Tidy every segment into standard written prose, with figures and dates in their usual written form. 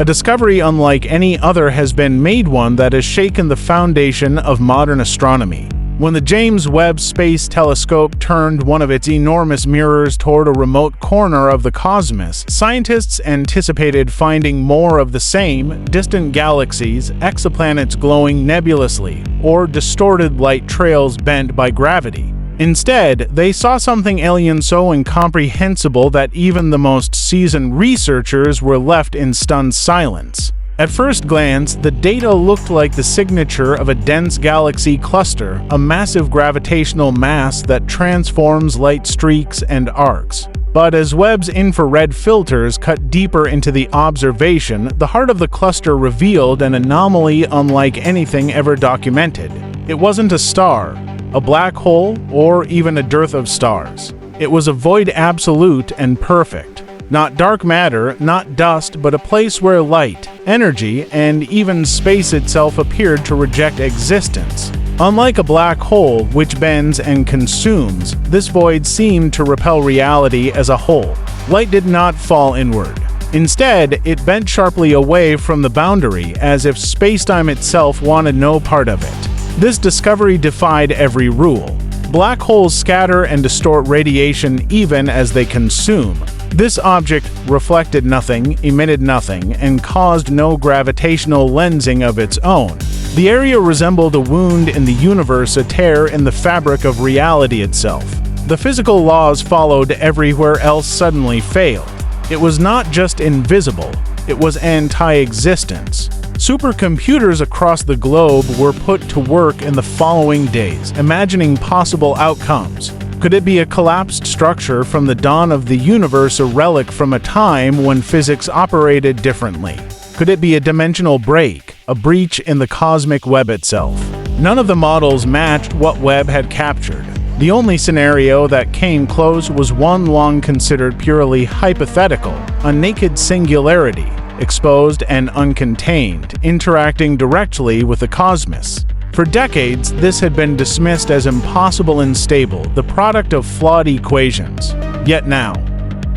A discovery unlike any other has been made, one that has shaken the foundation of modern astronomy. When the James Webb Space Telescope turned one of its enormous mirrors toward a remote corner of the cosmos, scientists anticipated finding more of the same: distant galaxies, exoplanets glowing nebulously, or distorted light trails bent by gravity. Instead, they saw something alien so incomprehensible that even the most seasoned researchers were left in stunned silence. At first glance, the data looked like the signature of a dense galaxy cluster, a massive gravitational mass that transforms light streaks and arcs. But as Webb's infrared filters cut deeper into the observation, the heart of the cluster revealed an anomaly unlike anything ever documented. It wasn't a star, a black hole, or even a dearth of stars. It was a void absolute and perfect. Not dark matter, not dust, but a place where light, energy, and even space itself appeared to reject existence. Unlike a black hole, which bends and consumes, this void seemed to repel reality as a whole. Light did not fall inward. Instead, it bent sharply away from the boundary, as if spacetime itself wanted no part of it. This discovery defied every rule. Black holes scatter and distort radiation even as they consume. This object reflected nothing, emitted nothing, and caused no gravitational lensing of its own. The area resembled a wound in the universe, a tear in the fabric of reality itself. The physical laws followed everywhere else suddenly failed. It was not just invisible, it was anti-existence. Supercomputers across the globe were put to work in the following days, imagining possible outcomes. Could it be a collapsed structure from the dawn of the universe, a relic from a time when physics operated differently? Could it be a dimensional break, a breach in the cosmic web itself? None of the models matched what Webb had captured. The only scenario that came close was one long considered purely hypothetical: a naked singularity, exposed and uncontained, interacting directly with the cosmos. For decades, this had been dismissed as impossible and unstable, the product of flawed equations. Yet now,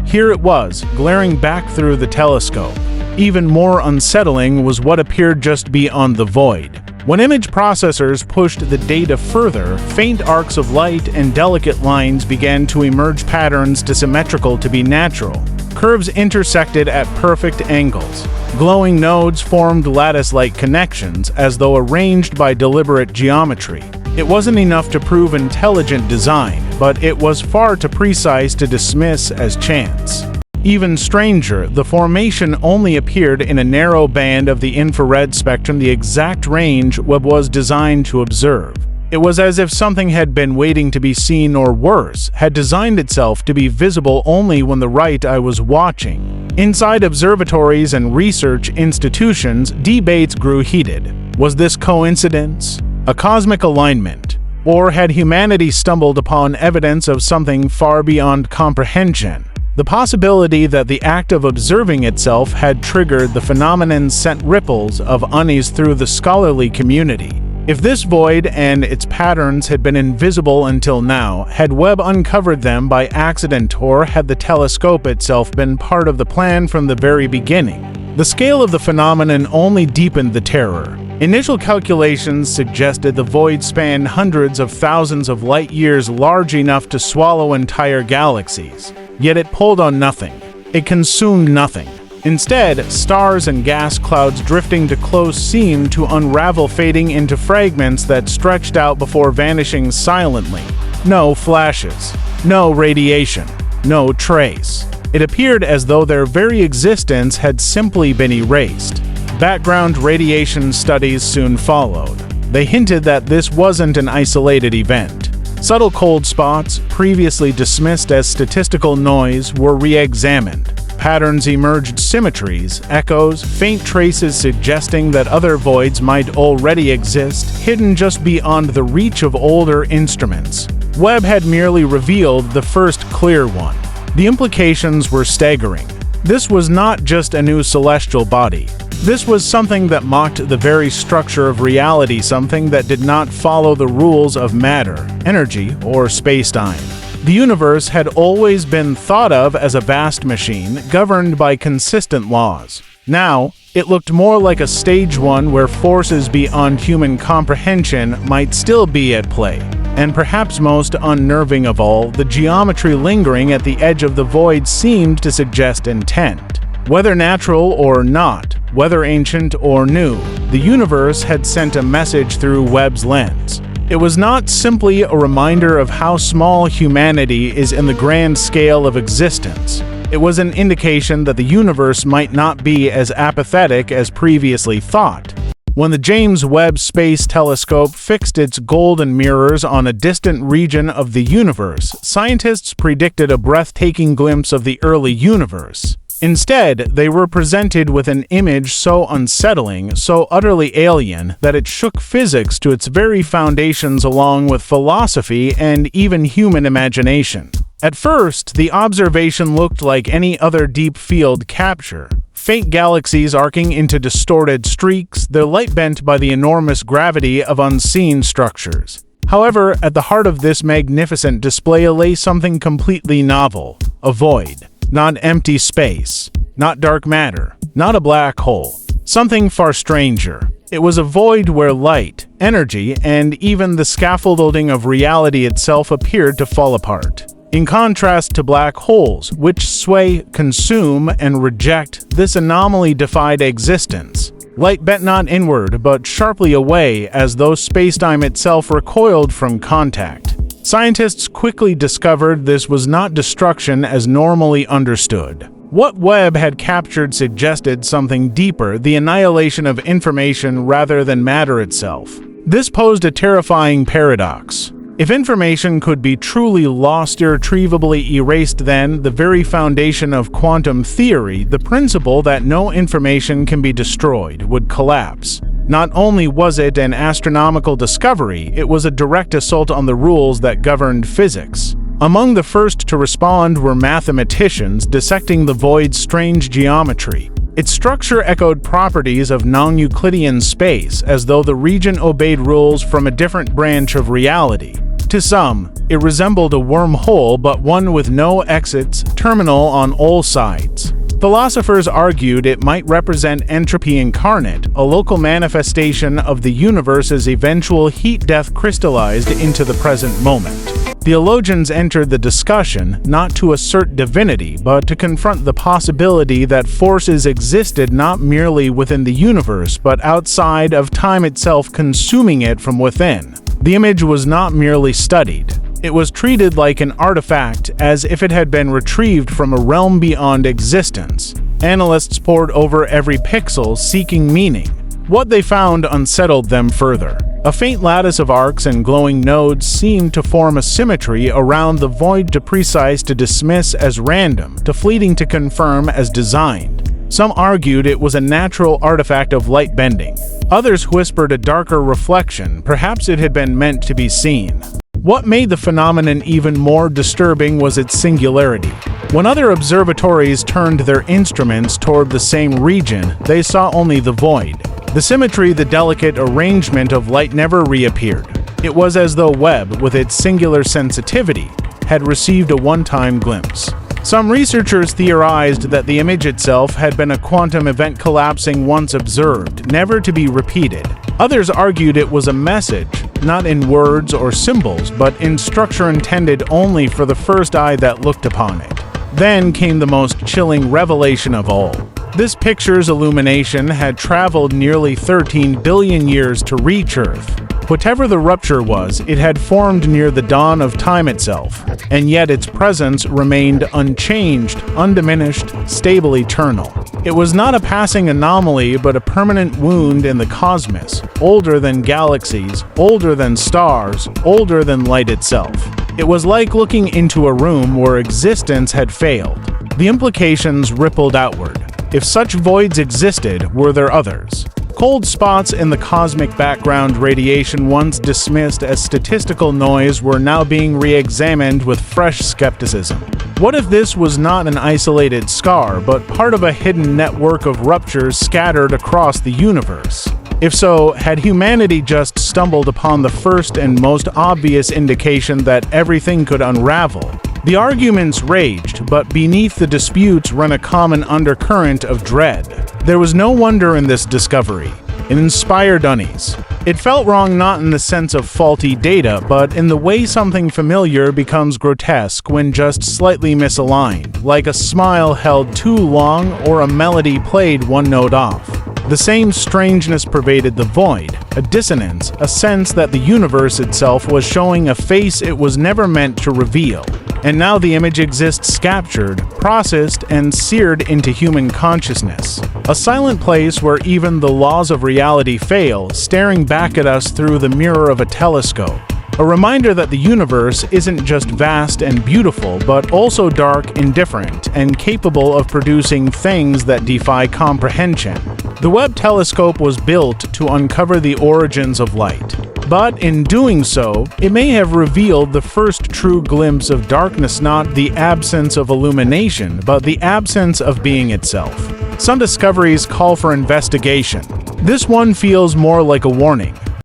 here it was, glaring back through the telescope. Even more unsettling was what appeared just beyond the void. When image processors pushed the data further, faint arcs of light and delicate lines began to emerge, patterns too symmetrical to be natural. Curves intersected at perfect angles. Glowing nodes formed lattice-like connections, as though arranged by deliberate geometry. It wasn't enough to prove intelligent design, but it was far too precise to dismiss as chance. Even stranger, the formation only appeared in a narrow band of the infrared spectrum, the exact range Webb was designed to observe. It was as if something had been waiting to be seen, or worse, had designed itself to be visible only when the right eye was watching. Inside observatories and research institutions, debates grew heated. Was this coincidence? A cosmic alignment? Or had humanity stumbled upon evidence of something far beyond comprehension? The possibility that the act of observing itself had triggered the phenomenon sent ripples of unease through the scholarly community. If this void and its patterns had been invisible until now, had Webb uncovered them by accident, or had the telescope itself been part of the plan from the very beginning? The scale of the phenomenon only deepened the terror. Initial calculations suggested the void spanned hundreds of thousands of light years, large enough to swallow entire galaxies. Yet it pulled on nothing. It consumed nothing. Instead, stars and gas clouds drifting too close seemed to unravel, fading into fragments that stretched out before vanishing silently. No flashes, no radiation, no trace. It appeared as though their very existence had simply been erased. Background radiation studies soon followed. They hinted that this wasn't an isolated event. Subtle cold spots, previously dismissed as statistical noise, were re-examined. Patterns emerged, symmetries, echoes, faint traces suggesting that other voids might already exist, hidden just beyond the reach of older instruments. Webb had merely revealed the first clear one. The implications were staggering. This was not just a new celestial body. This was something that mocked the very structure of reality, something that did not follow the rules of matter, energy, or spacetime. The universe had always been thought of as a vast machine governed by consistent laws. Now, It looked more like a stage one where forces beyond human comprehension might still be at play. And perhaps most unnerving of all, the geometry lingering at the edge of the void seemed to suggest intent. Whether natural or not, whether ancient or new, the universe had sent a message through Webb's lens. It was not simply a reminder of how small humanity is in the grand scale of existence. It was an indication that the universe might not be as apathetic as previously thought. When the James Webb Space Telescope fixed its golden mirrors on a distant region of the universe, scientists predicted a breathtaking glimpse of the early universe. Instead, they were presented with an image so unsettling, so utterly alien, that it shook physics to its very foundations along with philosophy and even human imagination. At first, the observation looked like any other deep field capture. Faint galaxies arcing into distorted streaks, their light bent by the enormous gravity of unseen structures. However, at the heart of this magnificent display lay something completely novel: a void. Not empty space, not dark matter, not a black hole. Something far stranger. It was a void where light, energy, and even the scaffolding of reality itself appeared to fall apart. In contrast to black holes, which sway, consume, and reject, this anomaly defied existence. Light bent not inward, but sharply away, as though spacetime itself recoiled from contact. Scientists quickly discovered this was not destruction as normally understood. What Webb had captured suggested something deeper, the annihilation of information rather than matter itself. This posed a terrifying paradox. If information could be truly lost, irretrievably erased, then the very foundation of quantum theory, the principle that no information can be destroyed, would collapse. Not only was it an astronomical discovery, it was a direct assault on the rules that governed physics. Among the first to respond were mathematicians dissecting the void's strange geometry. Its structure echoed properties of non-Euclidean space, as though the region obeyed rules from a different branch of reality. To some, it resembled a wormhole, but one with no exits, terminal on all sides. Philosophers argued it might represent entropy incarnate, a local manifestation of the universe's eventual heat-death crystallized into the present moment. Theologians entered the discussion not to assert divinity, but to confront the possibility that forces existed not merely within the universe, but outside of time itself, consuming it from within. The image was not merely studied. It was treated like an artifact, as if it had been retrieved from a realm beyond existence. Analysts pored over every pixel, seeking meaning. What they found unsettled them further. A faint lattice of arcs and glowing nodes seemed to form a symmetry around the void, too precise to dismiss as random, too fleeting to confirm as designed. Some argued it was a natural artifact of light bending. Others whispered a darker reflection, perhaps it had been meant to be seen. What made the phenomenon even more disturbing was its singularity. When other observatories turned their instruments toward the same region, they saw only the void. The symmetry, the delicate arrangement of light never reappeared. It was as though Webb, with its singular sensitivity, had received a one-time glimpse. Some researchers theorized that the image itself had been a quantum event collapsing once observed, never to be repeated. Others argued it was a message, not in words or symbols, but in structure intended only for the first eye that looked upon it. Then came the most chilling revelation of all. This picture's illumination had traveled nearly 13 billion years to reach Earth. Whatever the rupture was, it had formed near the dawn of time itself, and yet its presence remained unchanged, undiminished, stable, eternal. It was not a passing anomaly, but a permanent wound in the cosmos, older than galaxies, older than stars, older than light itself. It was like looking into a room where existence had failed. The implications rippled outward. If such voids existed, were there others? Cold spots in the cosmic background, radiation once dismissed as statistical noise, were now being re-examined with fresh skepticism. What if this was not an isolated scar, but part of a hidden network of ruptures scattered across the universe? If so, had humanity just stumbled upon the first and most obvious indication that everything could unravel? The arguments raged, but beneath the disputes ran a common undercurrent of dread. There was no wonder in this discovery. It inspired unease. It felt wrong not in the sense of faulty data, but in the way something familiar becomes grotesque when just slightly misaligned, like a smile held too long or a melody played one note off. The same strangeness pervaded the void, a dissonance, a sense that the universe itself was showing a face it was never meant to reveal. And now the image exists captured, processed, and seared into human consciousness. A silent place where even the laws of reality fail, staring back at us through the mirror of a telescope. A reminder that the universe isn't just vast and beautiful, but also dark, indifferent, and capable of producing things that defy comprehension. The Webb telescope was built to uncover the origins of light. But in doing so, it may have revealed the first true glimpse of darkness, not the absence of illumination, but the absence of being itself. Some discoveries call for investigation. This one feels more like a warning.